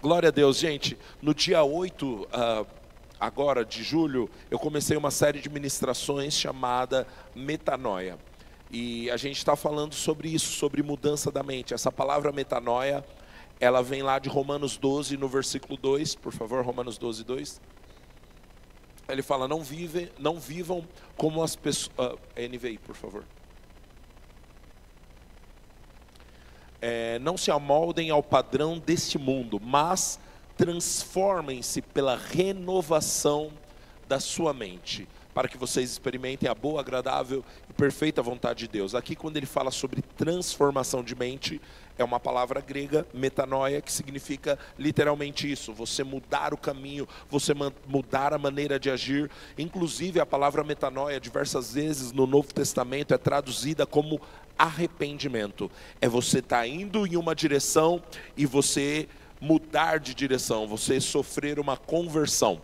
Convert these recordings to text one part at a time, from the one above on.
Glória a Deus, gente. No dia 8, agora de julho, eu comecei uma série de ministrações chamada Metanoia. E a gente está falando sobre isso, sobre mudança da mente. Essa palavra metanoia, ela vem lá de Romanos 12, no versículo 2. Por favor, Romanos 12, 2. Ele fala, não vivam como as pessoas... NVI, por favor. Não se amoldem ao padrão deste mundo, mas transformem-se pela renovação da sua mente, para que vocês experimentem a boa, agradável e perfeita vontade de Deus. Aqui, quando ele fala sobre transformação de mente, é uma palavra grega, metanoia, que significa literalmente isso: você mudar o caminho, você mudar a maneira de agir. Inclusive, a palavra metanoia, diversas vezes no Novo Testamento, é traduzida como arrependimento. É você estar indo em uma direção e você mudar de direção, você sofrer uma conversão.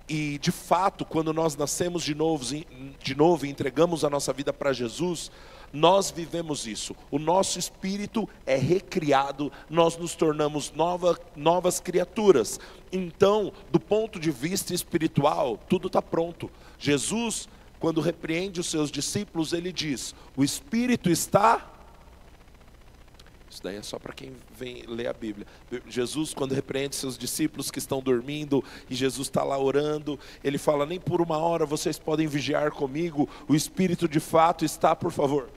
E de fato, quando nós nascemos de novo e entregamos a nossa vida para Jesus, nós vivemos isso. O nosso espírito é recriado, nós nos tornamos novas criaturas. Então, do ponto de vista espiritual, tudo está pronto. Jesus, quando repreende os seus discípulos, ele diz: o espírito está... Isso daí é só para quem vem ler a Bíblia. Jesus, quando repreende seus discípulos que estão dormindo, e Jesus está lá orando, ele fala: nem por uma hora vocês podem vigiar comigo, o espírito de fato está, por favor.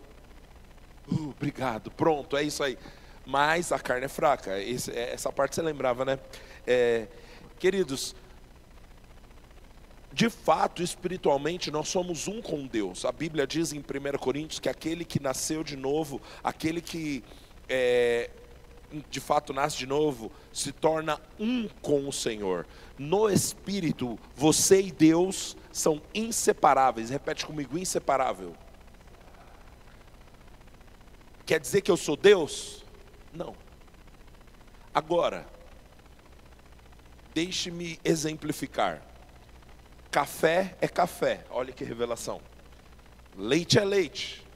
Obrigado, pronto, é isso aí. Mas a carne é fraca, essa parte você lembrava, né? Queridos, de fato, espiritualmente, nós somos um com Deus. A Bíblia diz em 1 Coríntios que aquele que nasceu de novo, aquele que de fato nasce de novo, se torna um com o Senhor. No Espírito, você e Deus são inseparáveis. Repete comigo: inseparável. Quer dizer que eu sou Deus? Não. Agora, deixe-me exemplificar. Café é café, olha que revelação. Leite é leite.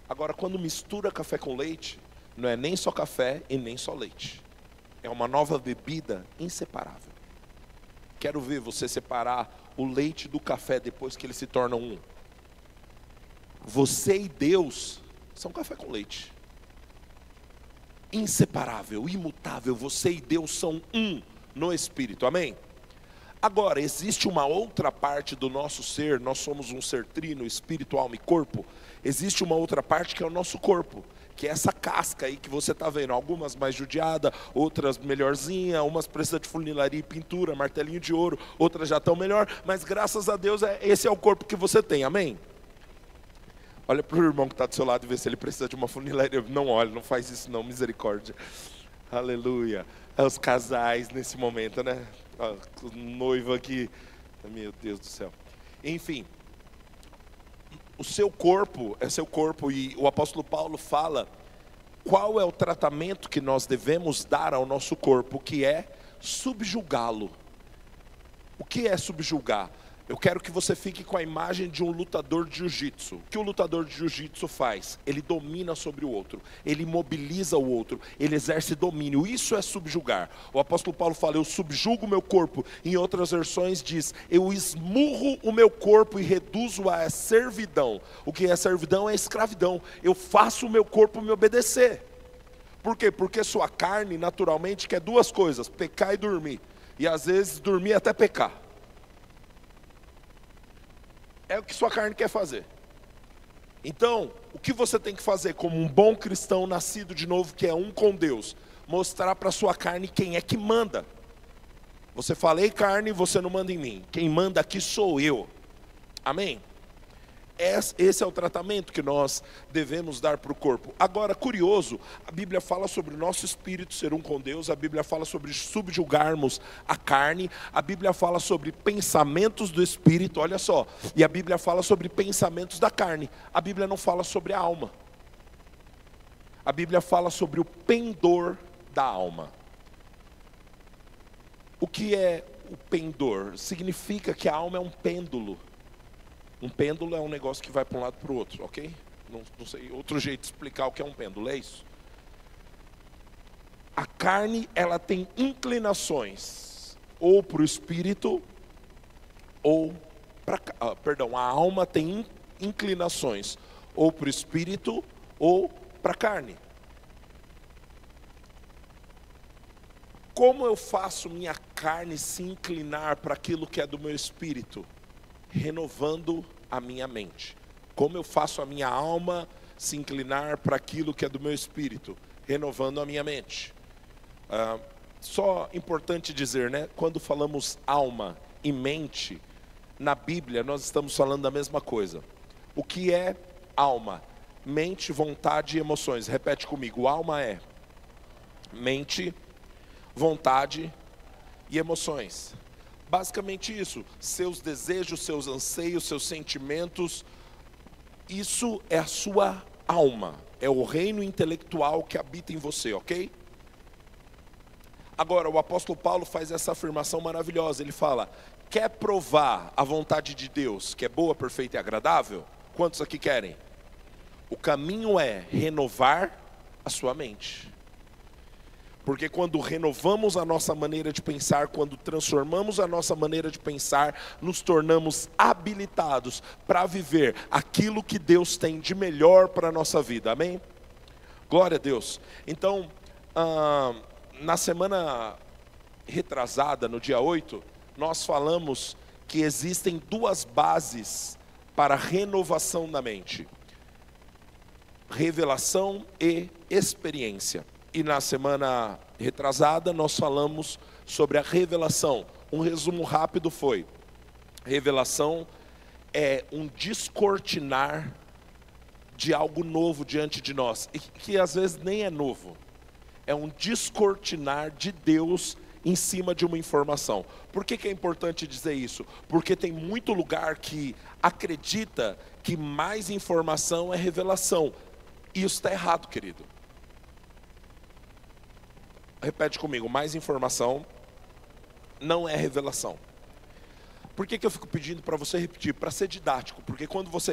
Agora, quando mistura café com leite, não é nem só café e nem só leite. É uma nova bebida inseparável. Quero ver você separar o leite do café depois que eles se tornam um. Você e Deus são café com leite. Inseparável, imutável, você e Deus são um no Espírito, amém? Agora, existe uma outra parte do nosso ser, nós somos um ser trino, espírito, alma e corpo. Existe uma outra parte que é o nosso corpo, que é essa casca aí que você está vendo. Algumas mais judiada, outras melhorzinha, umas precisam de funilaria e pintura, martelinho de ouro, outras já estão melhor, mas graças a Deus esse é o corpo que você tem, amém? Olha para o irmão que está do seu lado e vê se ele precisa de uma funilaria. Não olha, não faz isso não, misericórdia. Aleluia. Os casais nesse momento, né? O noivo aqui, meu Deus do céu. Enfim, o seu corpo é seu corpo, e o apóstolo Paulo fala qual é o tratamento que nós devemos dar ao nosso corpo, que é subjugá-lo. O que é subjugar? Eu quero que você fique com a imagem de um lutador de jiu-jitsu. O que o lutador de jiu-jitsu faz? Ele domina sobre o outro, ele imobiliza o outro, ele exerce domínio. Isso é subjugar. O apóstolo Paulo fala: eu subjugo o meu corpo. Em outras versões diz: eu esmurro o meu corpo e reduzo a servidão. O que é servidão? É escravidão. Eu faço o meu corpo me obedecer. Por quê? Porque sua carne naturalmente quer duas coisas: pecar e dormir. E às vezes dormir até pecar. É o que sua carne quer fazer. Então, o que você tem que fazer como um bom cristão nascido de novo, que é um com Deus? Mostrar para sua carne quem é que manda. Você fala: ei carne, você não manda em mim. Quem manda aqui sou eu. Amém? Esse é o tratamento que nós devemos dar para o corpo. Agora, curioso, a Bíblia fala sobre o nosso espírito ser um com Deus, a Bíblia fala sobre subjugarmos a carne, a Bíblia fala sobre pensamentos do espírito, olha só, e a Bíblia fala sobre pensamentos da carne. A Bíblia não fala sobre a alma. A Bíblia fala sobre o pendor da alma. O que é o pendor? Significa que a alma é um pêndulo. Um pêndulo é um negócio que vai para um lado para o outro, ok? Não sei outro jeito de explicar o que é um pêndulo, é isso? A carne, ela tem inclinações, ou para o espírito, ou para... a alma tem inclinações, ou para o espírito, ou para a carne. Como eu faço minha carne se inclinar para aquilo que é do meu espírito? Renovando a minha mente. Como eu faço a minha alma se inclinar para aquilo que é do meu espírito? Renovando a minha mente. Só importante dizer, né? Quando falamos alma e mente, na Bíblia nós estamos falando da mesma coisa. O que é alma? Mente, vontade e emoções. Repete comigo, alma é mente, vontade e emoções. Basicamente isso, seus desejos, seus anseios, seus sentimentos, isso é a sua alma, é o reino intelectual que habita em você, ok? Agora, o apóstolo Paulo faz essa afirmação maravilhosa, ele fala, quer provar a vontade de Deus, que é boa, perfeita e agradável? Quantos aqui querem? O caminho é renovar a sua mente. Porque quando renovamos a nossa maneira de pensar, quando transformamos a nossa maneira de pensar, nos tornamos habilitados para viver aquilo que Deus tem de melhor para a nossa vida, amém? Glória a Deus. Então, na semana retrasada, no dia 8, nós falamos que existem duas bases para a renovação da mente: revelação e experiência. E na semana retrasada nós falamos sobre a revelação. Um resumo rápido foi: revelação é um descortinar de algo novo diante de nós, e que às vezes nem é novo. É um descortinar de Deus em cima de uma informação. Por que é importante dizer isso? Porque tem muito lugar que acredita que mais informação é revelação. E isso está errado, querido. Repete comigo, mais informação não é revelação. Por que eu fico pedindo para você repetir? Para ser didático, porque quando você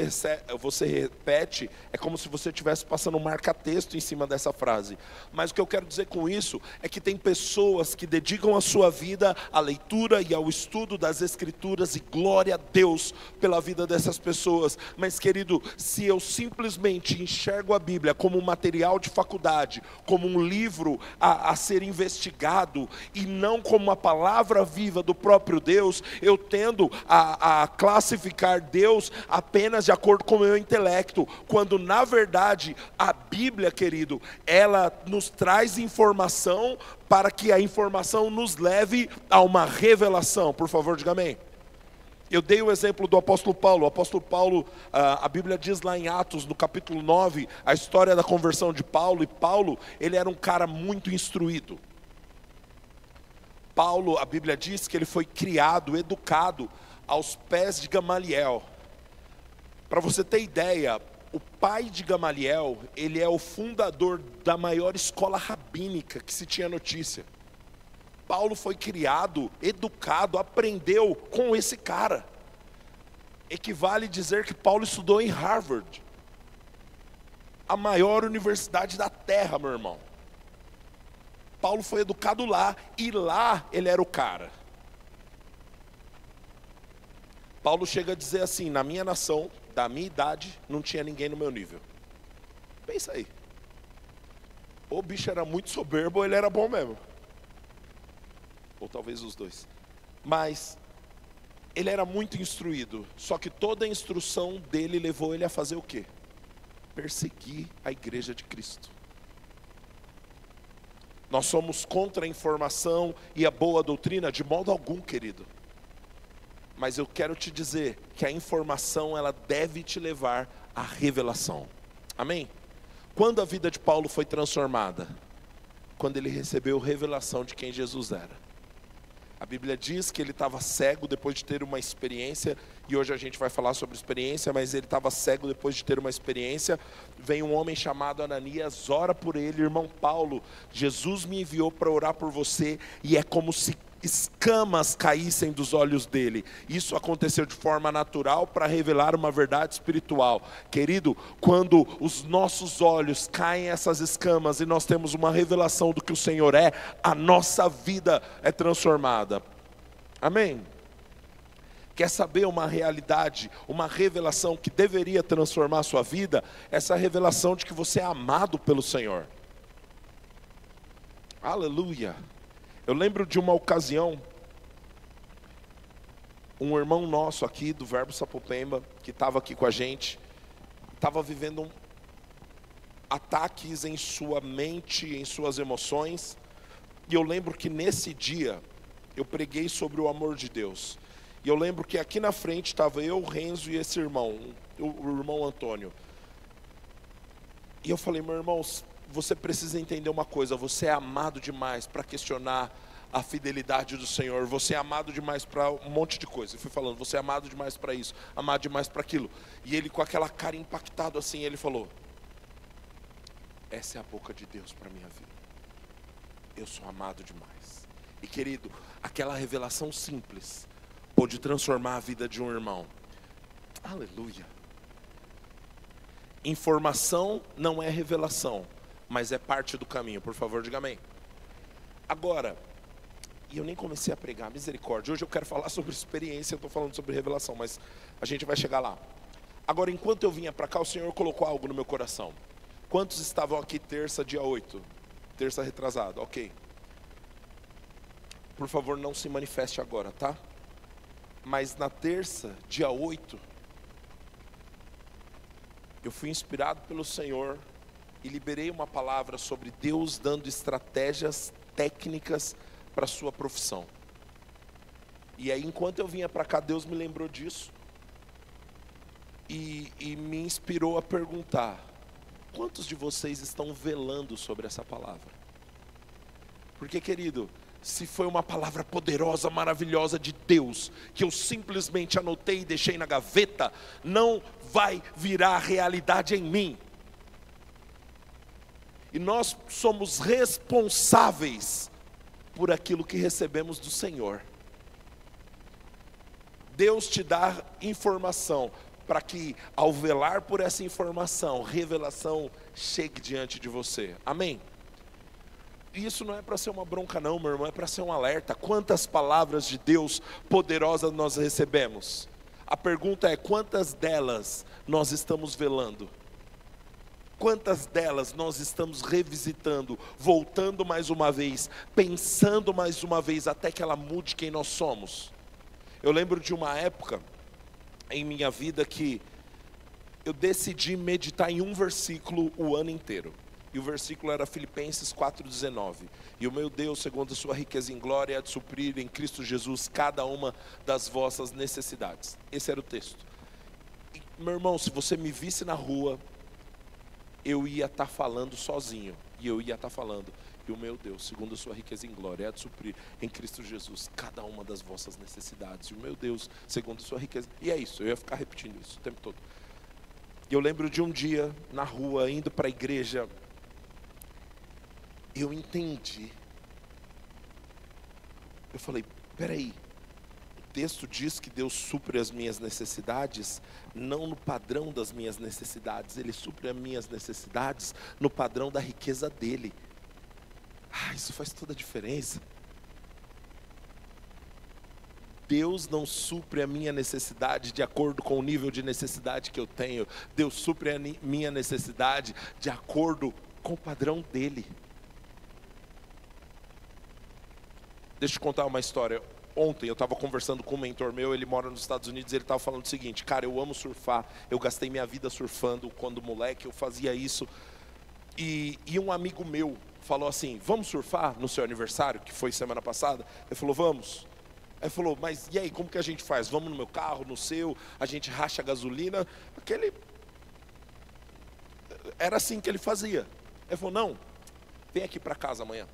repete, é como se você estivesse passando um marca-texto em cima dessa frase. Mas o que eu quero dizer com isso é que tem pessoas que dedicam a sua vida à leitura e ao estudo das Escrituras, e glória a Deus pela vida dessas pessoas. Mas, querido, se eu simplesmente enxergo a Bíblia como um material de faculdade, como um livro a ser investigado, e não como uma palavra viva do próprio Deus, eu tendo a classificar Deus apenas de acordo com o meu intelecto, quando na verdade a Bíblia, querido, ela nos traz informação para que a informação nos leve a uma revelação. Por favor, diga amém. Eu dei o exemplo do apóstolo Paulo. O apóstolo Paulo, a Bíblia diz lá em Atos, no capítulo 9, a história da conversão de Paulo. E Paulo, ele era um cara muito instruído. Paulo, a Bíblia diz que ele foi criado, educado aos pés de Gamaliel. Para você ter ideia, o pai de Gamaliel, ele é o fundador da maior escola rabínica que se tinha notícia. Paulo foi criado, educado, aprendeu com esse cara. Equivale dizer que Paulo estudou em Harvard, a maior universidade da terra, meu irmão. Paulo foi educado lá, e lá ele era o cara. Paulo chega a dizer assim, na minha nação, da minha idade, não tinha ninguém no meu nível. Pensa aí. Ou o bicho era muito soberbo, ou ele era bom mesmo. Ou talvez os dois. Mas ele era muito instruído, só que toda a instrução dele levou ele a fazer o quê? Perseguir a igreja de Cristo. Nós somos contra a informação e a boa doutrina? De modo algum, querido. Mas eu quero te dizer que a informação, ela deve te levar à revelação. Amém? Quando a vida de Paulo foi transformada? Quando ele recebeu revelação de quem Jesus era. A Bíblia diz que ele estava cego depois de ter uma experiência, e hoje a gente vai falar sobre experiência, mas ele estava cego depois de ter uma experiência. Vem um homem chamado Ananias, ora por ele: irmão Paulo, Jesus me enviou para orar por você, e é como se escamas caíssem dos olhos dele. Isso aconteceu de forma natural para revelar uma verdade espiritual. Querido, quando os nossos olhos caem essas escamas e nós temos uma revelação do que o Senhor é, a nossa vida é transformada. Amém? Quer saber uma realidade, uma revelação que deveria transformar a sua vida? Essa revelação de que você é amado pelo Senhor. Aleluia. Eu lembro de uma ocasião, um irmão nosso aqui do Verbo Sapopemba, que estava aqui com a gente, estava vivendo ataques em sua mente, em suas emoções, e eu lembro que nesse dia, eu preguei sobre o amor de Deus, e eu lembro que aqui na frente estava eu, o Renzo e esse irmão, o irmão Antônio, e eu falei, meu irmão, você precisa entender uma coisa, você é amado demais para questionar a fidelidade do Senhor, você é amado demais para um monte de coisa. Eu fui falando, você é amado demais para isso, amado demais para aquilo. E ele com aquela cara impactado assim, ele falou, essa é a boca de Deus para a minha vida. Eu sou amado demais. E querido, aquela revelação simples pôde transformar a vida de um irmão. Aleluia. Informação não é revelação, mas é parte do caminho. Por favor, diga amém. Agora, e eu nem comecei a pregar, misericórdia. Hoje eu quero falar sobre experiência, eu estou falando sobre revelação, mas a gente vai chegar lá. Agora, enquanto eu vinha para cá, o Senhor colocou algo no meu coração. Quantos estavam aqui terça, dia 8? Terça retrasada, ok. Por favor, não se manifeste agora, tá? Mas na terça, dia 8, eu fui inspirado pelo Senhor e liberei uma palavra sobre Deus dando estratégias técnicas para a sua profissão. E aí, enquanto eu vinha para cá, Deus me lembrou disso e me inspirou a perguntar, quantos de vocês estão velando sobre essa palavra? Porque, querido, se foi uma palavra poderosa, maravilhosa de Deus, que eu simplesmente anotei e deixei na gaveta, não vai virar realidade em mim. E nós somos responsáveis por aquilo que recebemos do Senhor. Deus te dá informação para que, ao velar por essa informação, revelação chegue diante de você. Amém? E isso não é para ser uma bronca não, meu irmão, é para ser um alerta. Quantas palavras de Deus poderosas nós recebemos? A pergunta é, quantas delas nós estamos velando? Quantas delas nós estamos revisitando, voltando mais uma vez, pensando mais uma vez, até que ela mude quem nós somos? Eu lembro de uma época em minha vida que eu decidi meditar em um versículo o ano inteiro. E o versículo era Filipenses 4,19. E o meu Deus, segundo a sua riqueza em glória, há de suprir em Cristo Jesus cada uma das vossas necessidades. Esse era o texto. E, meu irmão, se você me visse na rua, eu ia estar falando sozinho. E eu ia estar falando, e o meu Deus, segundo a sua riqueza em glória, há de suprir em Cristo Jesus cada uma das vossas necessidades. E o meu Deus, segundo a sua riqueza. E é isso, eu ia ficar repetindo isso o tempo todo. E eu lembro de um dia, na rua, indo para a igreja, eu entendi. Eu falei, peraí, o texto diz que Deus supre as minhas necessidades, não no padrão das minhas necessidades, Ele supre as minhas necessidades no padrão da riqueza dEle. Isso faz toda a diferença. Deus não supre a minha necessidade de acordo com o nível de necessidade que eu tenho. Deus supre a minha necessidade de acordo com o padrão dEle. Deixa eu te contar uma história. Ontem eu estava conversando com um mentor meu, ele mora nos Estados Unidos, e ele estava falando o seguinte, cara, eu amo surfar, eu gastei minha vida surfando, quando moleque eu fazia isso, e um amigo meu falou assim, vamos surfar no seu aniversário, que foi semana passada? Ele falou, vamos. Ele falou, mas e aí, como que a gente faz? Vamos no meu carro, no seu, a gente racha a gasolina? Era assim que ele fazia. Ele falou, não, vem aqui para casa amanhã.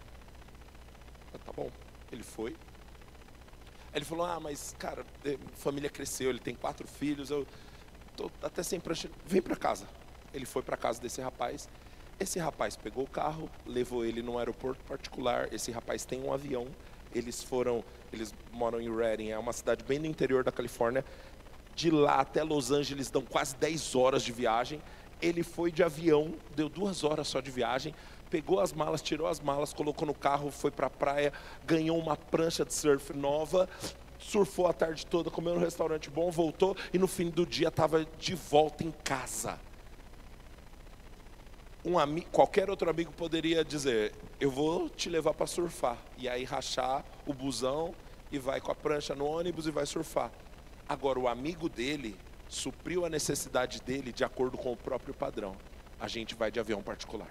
Tá bom. Ele foi. Ele falou, mas cara, a família cresceu, ele tem 4 filhos, eu tô até sem prancha, vem para casa. Ele foi para casa desse rapaz. Esse rapaz pegou o carro, levou ele num aeroporto particular. Esse rapaz tem um avião. eles moram em Redding, é uma cidade bem no interior da Califórnia. De lá até Los Angeles dão quase 10 horas de viagem. Ele foi de avião, deu 2 horas só de viagem, pegou as malas, tirou as malas, colocou no carro, foi para a praia, ganhou uma prancha de surf nova, surfou a tarde toda, comeu num restaurante bom, voltou e no fim do dia estava de volta em casa. Qualquer outro amigo poderia dizer, eu vou te levar para surfar, e aí rachar o busão e vai com a prancha no ônibus e vai surfar. Agora o amigo dele supriu a necessidade dele de acordo com o próprio padrão. A gente vai de avião particular.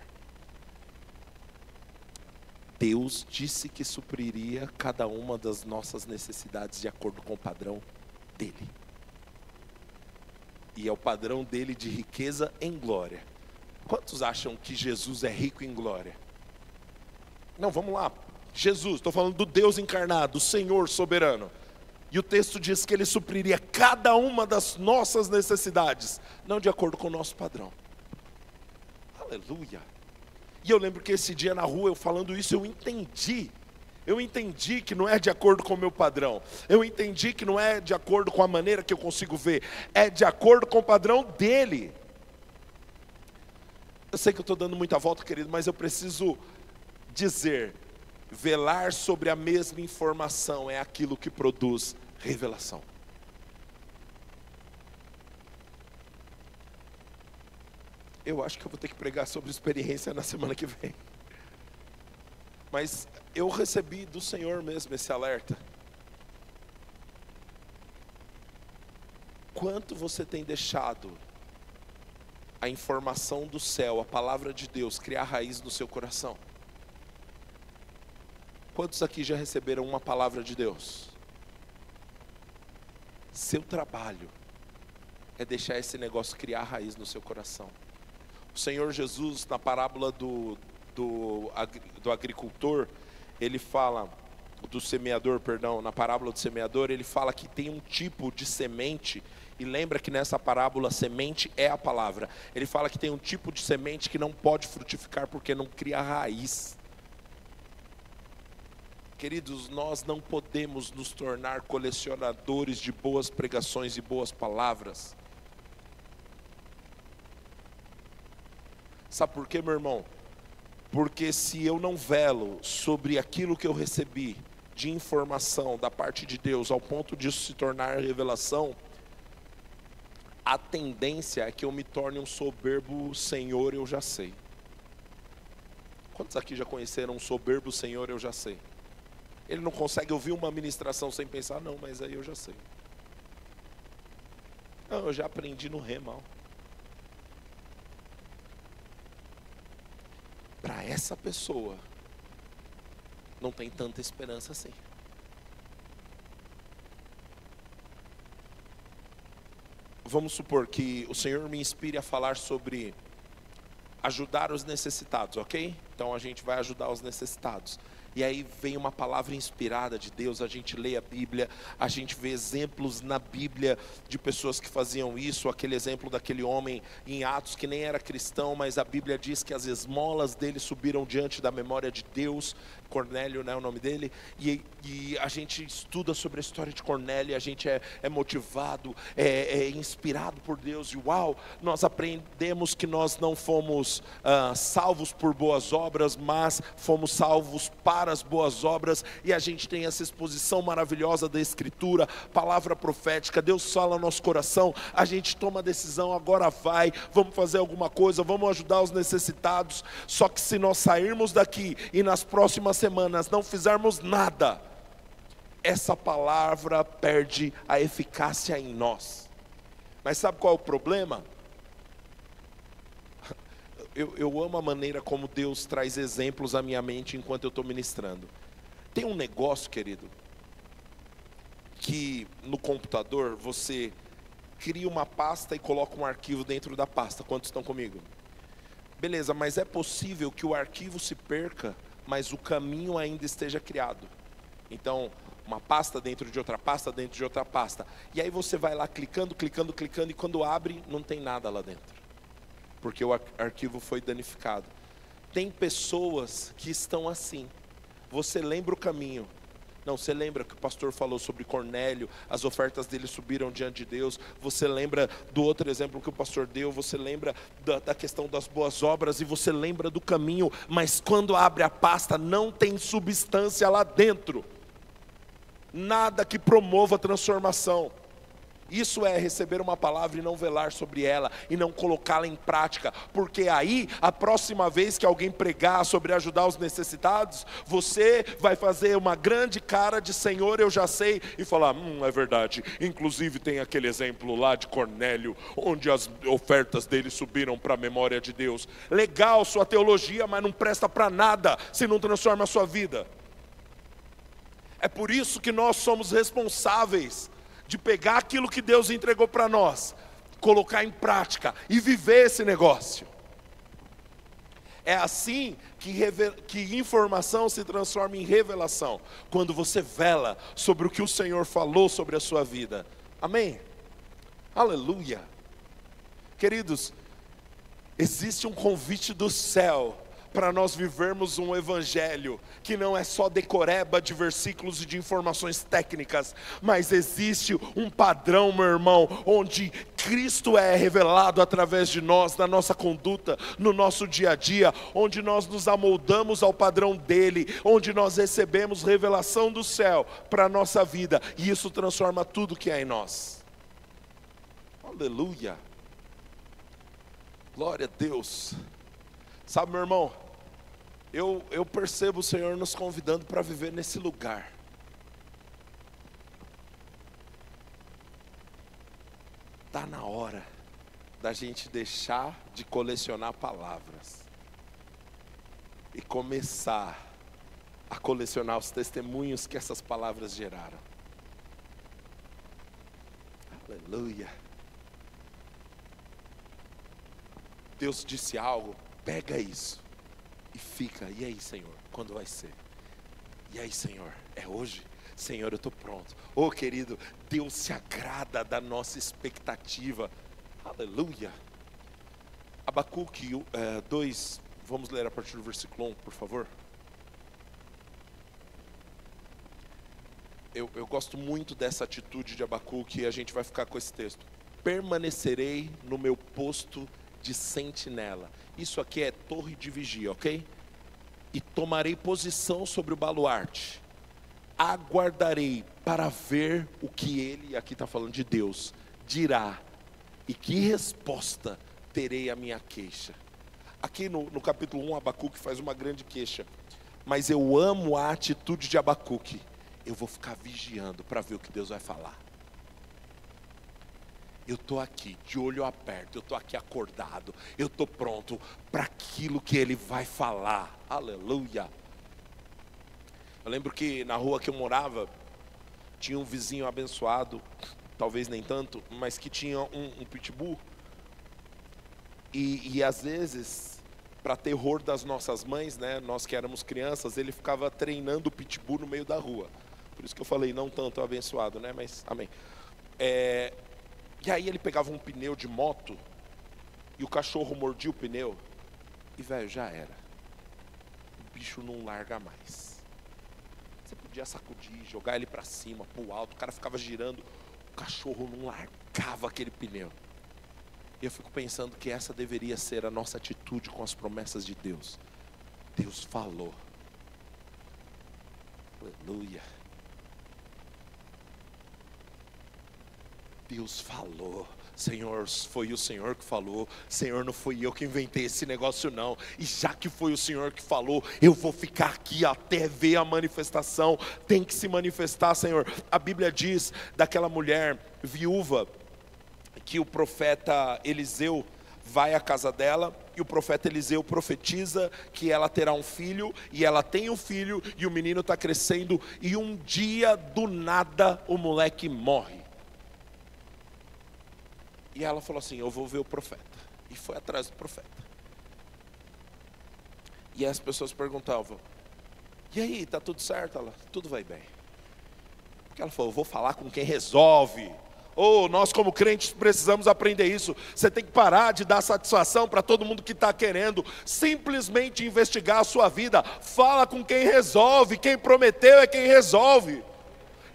Deus disse que supriria cada uma das nossas necessidades de acordo com o padrão dele. E é o padrão dele de riqueza em glória. Quantos acham que Jesus é rico em glória? Não, vamos lá. Jesus, estou falando do Deus encarnado, do Senhor soberano. E o texto diz que Ele supriria cada uma das nossas necessidades, não de acordo com o nosso padrão. Aleluia. E eu lembro que esse dia na rua, eu falando isso, eu entendi que não é de acordo com o meu padrão. Eu entendi que não é de acordo com a maneira que eu consigo ver. É de acordo com o padrão dele. Eu sei que eu estou dando muita volta, querido, mas eu preciso dizer, velar sobre a mesma informação é aquilo que produz revelação. Eu acho que eu vou ter que pregar sobre experiência na semana que vem. Mas eu recebi do Senhor mesmo esse alerta. Quanto você tem deixado a informação do céu, a palavra de Deus, criar raiz no seu coração? Quantos aqui já receberam uma palavra de Deus? Seu trabalho é deixar esse negócio criar raiz no seu coração. O Senhor Jesus, na parábola do agricultor, ele fala, do semeador, perdão, na parábola do semeador, ele fala que tem um tipo de semente, e lembra que nessa parábola, semente é a palavra. Ele fala que tem um tipo de semente que não pode frutificar porque não cria raiz. Queridos, nós não podemos nos tornar colecionadores de boas pregações e boas palavras. Sabe por quê, meu irmão? Porque se eu não velo sobre aquilo que eu recebi de informação da parte de Deus, ao ponto disso se tornar revelação, a tendência é que eu me torne um soberbo senhor, eu já sei. Quantos aqui já conheceram um soberbo senhor, eu já sei? Ele não consegue ouvir uma ministração sem pensar, não, mas aí eu já sei. Não, eu já aprendi no remal. Para essa pessoa, não tem tanta esperança assim. Vamos supor que o Senhor me inspire a falar sobre ajudar os necessitados, ok? Então a gente vai ajudar os necessitados. E aí vem uma palavra inspirada de Deus, a gente lê a Bíblia, a gente vê exemplos na Bíblia de pessoas que faziam isso, aquele exemplo daquele homem em Atos que nem era cristão, mas a Bíblia diz que as esmolas dele subiram diante da memória de Deus. Cornélio, né, o nome dele, e a gente estuda sobre a história de Cornélio, a gente é motivado, é inspirado por Deus, e uau, nós aprendemos que nós não fomos salvos por boas obras, mas fomos salvos para as boas obras, e a gente tem essa exposição maravilhosa da Escritura, palavra profética, Deus fala no nosso coração, a gente toma a decisão, agora vamos fazer alguma coisa, vamos ajudar os necessitados. Só que se nós sairmos daqui e nas próximas semanas não fizermos nada, essa palavra perde a eficácia em nós. Mas sabe qual é o problema? Eu amo a maneira como Deus traz exemplos à minha mente enquanto eu estou ministrando. Tem um negócio, querido, que no computador você cria uma pasta e coloca um arquivo dentro da pasta. Quantos estão comigo? Beleza, mas é possível que o arquivo se perca, mas o caminho ainda esteja criado. Então, uma pasta dentro de outra pasta, dentro de outra pasta. E aí você vai lá clicando, e quando abre, não tem nada lá dentro. Porque o arquivo foi danificado. Tem pessoas que estão assim. Você lembra o caminho, Não, você lembra que o pastor falou sobre Cornélio, as ofertas dele subiram diante de Deus. Você lembra do outro exemplo que o pastor deu. Você lembra da questão das boas obras. E você lembra do caminho. Mas quando abre a pasta, não tem substância lá dentro. Nada que promova a transformação. Isso é receber uma palavra e não velar sobre ela, e não colocá-la em prática, porque aí, a próxima vez que alguém pregar sobre ajudar os necessitados, você vai fazer uma grande cara de Senhor, eu já sei, e falar, é verdade, inclusive tem aquele exemplo lá de Cornélio, onde as ofertas dele subiram para a memória de Deus. Legal sua teologia, mas não presta para nada, se não transforma a sua vida. É por isso que nós somos responsáveis de pegar aquilo que Deus entregou para nós, colocar em prática e viver esse negócio. É assim que informação se transforma em revelação, quando você vela sobre o que o Senhor falou sobre a sua vida. Amém? Aleluia. Queridos, existe um convite do céu para nós vivermos um evangelho que não é só decoreba de versículos e de informações técnicas, mas existe um padrão, meu irmão, onde Cristo é revelado através de nós, na nossa conduta, no nosso dia a dia, onde nós nos amoldamos ao padrão dele, onde nós recebemos revelação do céu para a nossa vida, e isso transforma tudo que é em nós. Aleluia. Glória a Deus. Sabe, meu irmão, eu percebo o Senhor nos convidando para viver nesse lugar. Está na hora da gente deixar de colecionar palavras e começar a colecionar os testemunhos que essas palavras geraram. Aleluia. Deus disse algo, pega isso e fica. E aí, Senhor, quando vai ser? E aí, Senhor, é hoje? Senhor, eu estou pronto. Oh, querido, Deus se agrada da nossa expectativa. Aleluia. Abacuque 2, vamos ler a partir do versículo 1, por favor. Eu gosto muito dessa atitude de Abacuque, e a gente vai ficar com esse texto. Permanecerei no meu posto de sentinela. Isso aqui é torre de vigia, ok? E tomarei posição sobre o baluarte. Aguardarei para ver o que ele, aqui está falando de Deus, dirá. E que resposta terei à minha queixa. Aqui no capítulo 1, Abacuque faz uma grande queixa. Mas eu amo a atitude de Abacuque. Eu vou ficar vigiando para ver o que Deus vai falar. Eu estou aqui de olho aberto, eu estou aqui acordado, eu estou pronto para aquilo que Ele vai falar. Aleluia. Eu lembro que na rua que eu morava, tinha um vizinho abençoado, talvez nem tanto, mas que tinha um pitbull. E às vezes, para terror das nossas mães, né, nós que éramos crianças, ele ficava treinando o pitbull no meio da rua. Por isso que eu falei, não tanto abençoado, né, mas amém. E aí ele pegava um pneu de moto e o cachorro mordia o pneu e, velho, já era. O bicho não larga mais. Você podia sacudir, jogar ele para cima, pro alto, o cara ficava girando, o cachorro não largava aquele pneu. E eu fico pensando que essa deveria ser a nossa atitude com as promessas de Deus. Deus falou. Aleluia. Deus falou. Senhor, foi o Senhor que falou. Senhor, não fui eu que inventei esse negócio não. E já que foi o Senhor que falou, eu vou ficar aqui até ver a manifestação. Tem que se manifestar, Senhor. A Bíblia diz daquela mulher viúva, que o profeta Eliseu vai à casa dela, e o profeta Eliseu profetiza que ela terá um filho, e ela tem um filho, e o menino está crescendo, e um dia do nada o moleque morre. E ela falou assim, eu vou ver o profeta. E foi atrás do profeta. E as pessoas perguntavam, e aí, está tudo certo? Ela, tudo vai bem. Porque ela falou, eu vou falar com quem resolve. Ou nós como crentes precisamos aprender isso. Você tem que parar de dar satisfação para todo mundo que está querendo simplesmente investigar a sua vida. Fala com quem resolve, quem prometeu é quem resolve.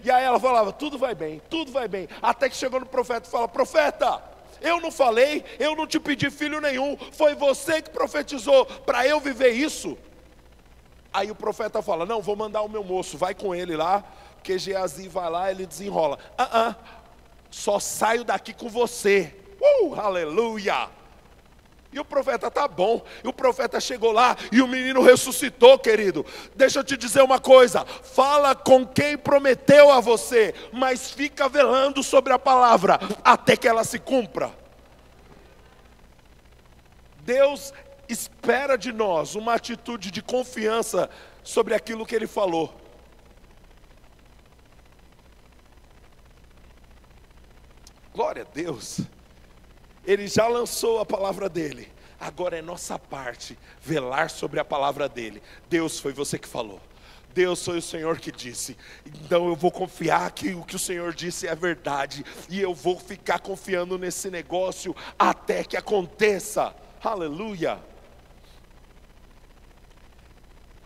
E aí ela falava, tudo vai bem, tudo vai bem. Até que chegou no profeta e fala, profeta, eu não falei, eu não te pedi filho nenhum, foi você que profetizou para eu viver isso. Aí o profeta fala, não, vou mandar o meu moço, vai com ele lá, porque Geazi vai lá, ele desenrola. Só saio daqui com você. Aleluia. E o profeta, tá bom. E o profeta chegou lá e o menino ressuscitou, querido. Deixa eu te dizer uma coisa. Fala com quem prometeu a você, mas fica velando sobre a palavra até que ela se cumpra. Deus espera de nós uma atitude de confiança sobre aquilo que Ele falou. Glória a Deus. Ele já lançou a palavra dele. Agora é nossa parte velar sobre a palavra dele. Deus, foi você que falou. Deus, foi o Senhor que disse. Então eu vou confiar que o que o Senhor disse é verdade. E eu vou ficar confiando nesse negócio até que aconteça. Aleluia.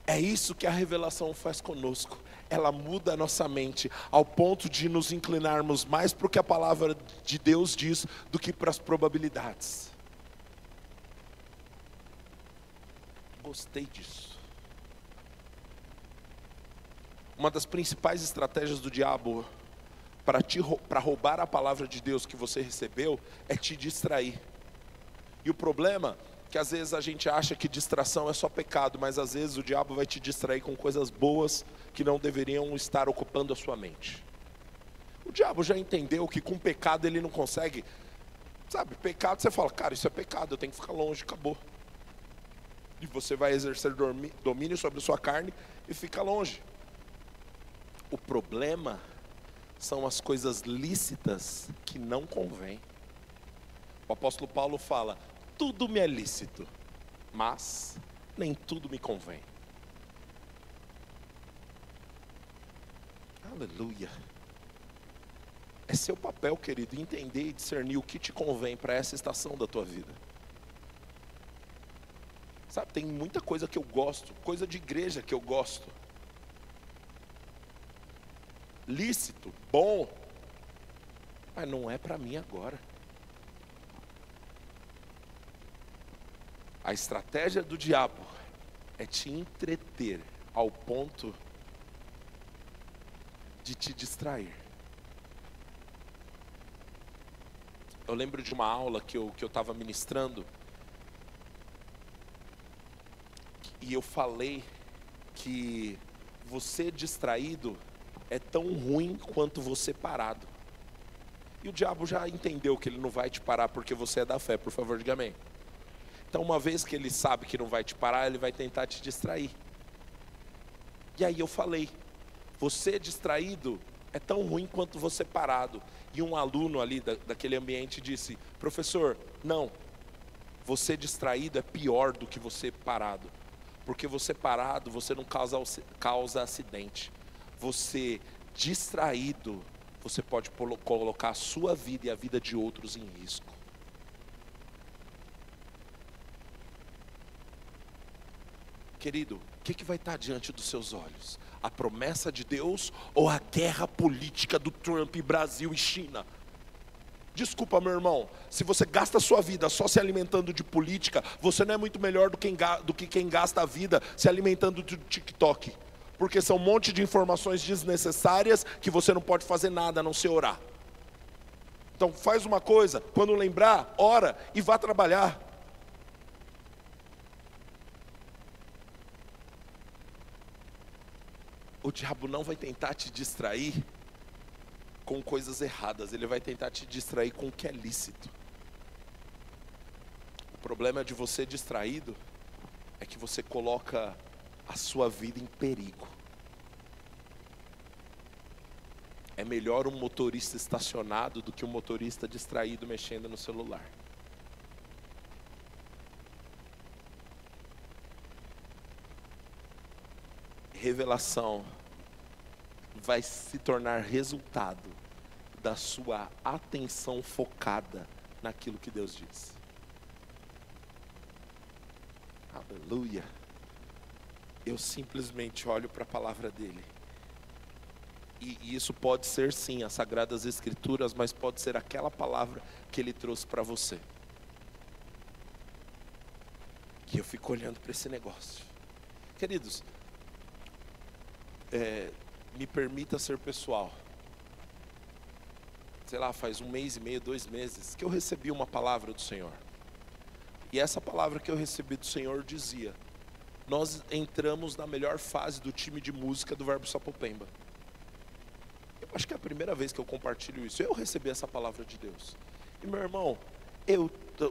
É isso que a revelação faz conosco. Ela muda a nossa mente ao ponto de nos inclinarmos mais para o que a palavra de Deus diz do que para as probabilidades. Gostei disso. Uma das principais estratégias do diabo para roubar a palavra de Deus que você recebeu é te distrair. E o problema é que às vezes a gente acha que distração é só pecado, mas às vezes o diabo vai te distrair com coisas boas que não deveriam estar ocupando a sua mente. O diabo já entendeu que com pecado ele não consegue, sabe, pecado você fala, cara, isso é pecado, eu tenho que ficar longe, acabou. E você vai exercer domínio sobre a sua carne e fica longe. O problema são as coisas lícitas que não convêm. O apóstolo Paulo fala, tudo me é lícito, mas nem tudo me convém. Aleluia. É seu papel, querido, entender e discernir o que te convém para essa estação da tua vida. Sabe, tem muita coisa que eu gosto, coisa de igreja que eu gosto. Lícito, bom, mas não é para mim agora. A estratégia do diabo é te entreter ao ponto de te distrair. Eu lembro de uma aula que eu estava ministrando e eu falei que você distraído é tão ruim quanto você parado. E o diabo já entendeu que ele não vai te parar porque você é da fé, por favor, diga amém. Então, uma vez que ele sabe que não vai te parar, ele vai tentar te distrair. E aí eu falei, você distraído é tão ruim quanto você parado. E um aluno ali daquele ambiente disse, professor, não, você distraído é pior do que você parado. Porque você parado, você não causa acidente. Você distraído, você pode colocar a sua vida e a vida de outros em risco. Querido, o que vai estar diante dos seus olhos? A promessa de Deus ou a guerra política do Trump, Brasil e China? Desculpa, meu irmão, se você gasta a sua vida só se alimentando de política, você não é muito melhor do que quem gasta a vida se alimentando de TikTok. Porque são um monte de informações desnecessárias que você não pode fazer nada a não ser orar. Então faz uma coisa, quando lembrar, ora e vá trabalhar. O diabo não vai tentar te distrair com coisas erradas, ele vai tentar te distrair com o que é lícito. O problema de você distraído é que você coloca a sua vida em perigo. É melhor um motorista estacionado do que um motorista distraído mexendo no celular. Revelação vai se tornar resultado da sua atenção focada naquilo que Deus diz. Aleluia. Eu simplesmente olho para a palavra dele. E isso pode ser sim as Sagradas Escrituras, mas pode ser aquela palavra que ele trouxe para você. E eu fico olhando para esse negócio. Queridos, me permita ser pessoal. Sei lá, faz 1 mês e meio, 2 meses, que eu recebi uma palavra do Senhor. E essa palavra que eu recebi do Senhor dizia: nós entramos na melhor fase do time de música do Verbo Sapopemba. Eu acho que é a primeira vez que eu compartilho isso. Eu recebi essa palavra de Deus. E meu irmão,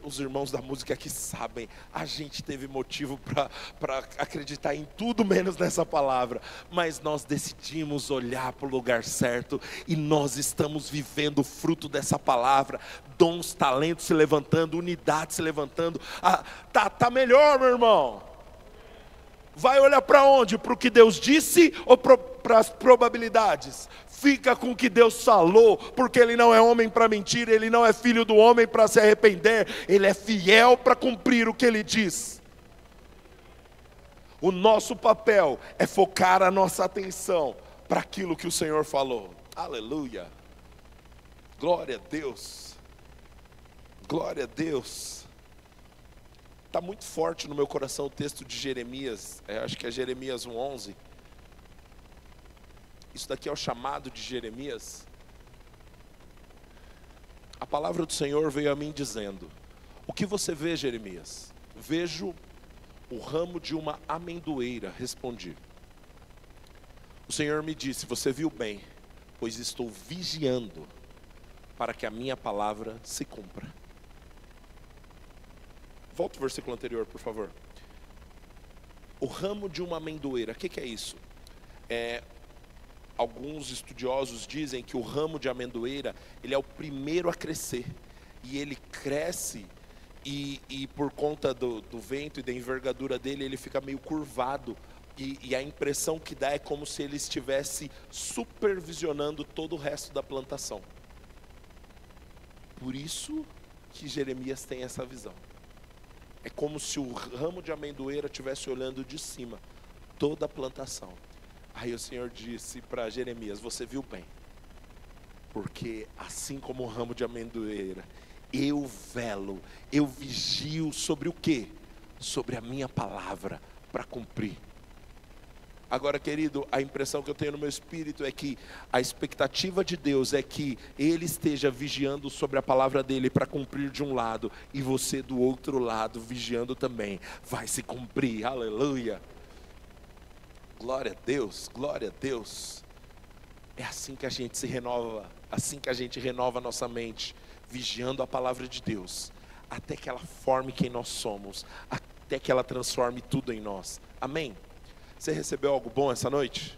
os irmãos da música aqui sabem, a gente teve motivo para acreditar em tudo menos nessa palavra, mas nós decidimos olhar para o lugar certo, e nós estamos vivendo o fruto dessa palavra, dons, talentos se levantando, unidade se levantando. Tá melhor, meu irmão. Vai olhar para onde? Para o que Deus disse ou para as probabilidades? Fica com o que Deus falou, porque Ele não é homem para mentir, Ele não é filho do homem para se arrepender, Ele é fiel para cumprir o que Ele diz. O nosso papel é focar a nossa atenção para aquilo que o Senhor falou. Aleluia. Glória a Deus. Glória a Deus. Está muito forte no meu coração o texto de Jeremias, acho que é Jeremias 1:11. Isso daqui é o chamado de Jeremias. A palavra do Senhor veio a mim dizendo: o que você vê, Jeremias? Vejo o ramo de uma amendoeira, respondi. O Senhor me disse: você viu bem, pois estou vigiando para que a minha palavra se cumpra. Volta o versículo anterior, por favor. O ramo de uma amendoeira, o que é isso? Alguns estudiosos dizem que o ramo de amendoeira, ele é o primeiro a crescer. E ele cresce e por conta do vento e da envergadura dele, ele fica meio curvado. E a impressão que dá é como se ele estivesse supervisionando todo o resto da plantação. Por isso que Jeremias tem essa visão. É como se o ramo de amendoeira estivesse olhando de cima toda a plantação. Aí o Senhor disse para Jeremias: você viu bem, porque assim como o ramo de amendoeira, eu velo, eu vigio sobre o quê? Sobre a minha palavra para cumprir. Agora, querido, a impressão que eu tenho no meu espírito é que a expectativa de Deus é que Ele esteja vigiando sobre a palavra dEle para cumprir de um lado, e você do outro lado vigiando também. Vai se cumprir, aleluia. Glória a Deus, glória a Deus. É assim que a gente se renova, assim que a gente renova a nossa mente, vigiando a palavra de Deus, até que ela forme quem nós somos, até que ela transforme tudo em nós. Amém? Você recebeu algo bom essa noite?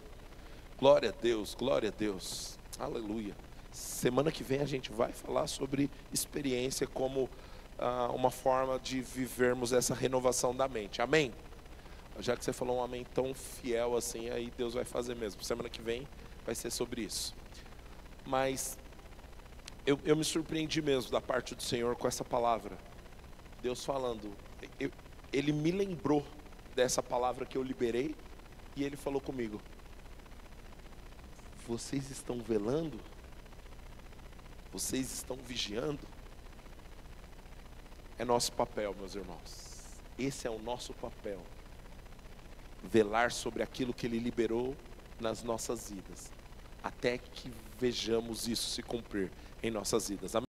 Glória a Deus, glória a Deus, aleluia. Semana que vem a gente vai falar sobre experiência como uma forma de vivermos essa renovação da mente, amém? Já que você falou um amém tão fiel assim, aí Deus vai fazer mesmo. Semana que vem vai ser sobre isso. Mas eu me surpreendi mesmo da parte do Senhor com essa palavra. Deus falando, Ele me lembrou dessa palavra que eu liberei. E Ele falou comigo: vocês estão velando? Vocês estão vigiando? É nosso papel, meus irmãos. Esse é o nosso papel. Velar sobre aquilo que Ele liberou nas nossas vidas, até que vejamos isso se cumprir em nossas vidas. Amém?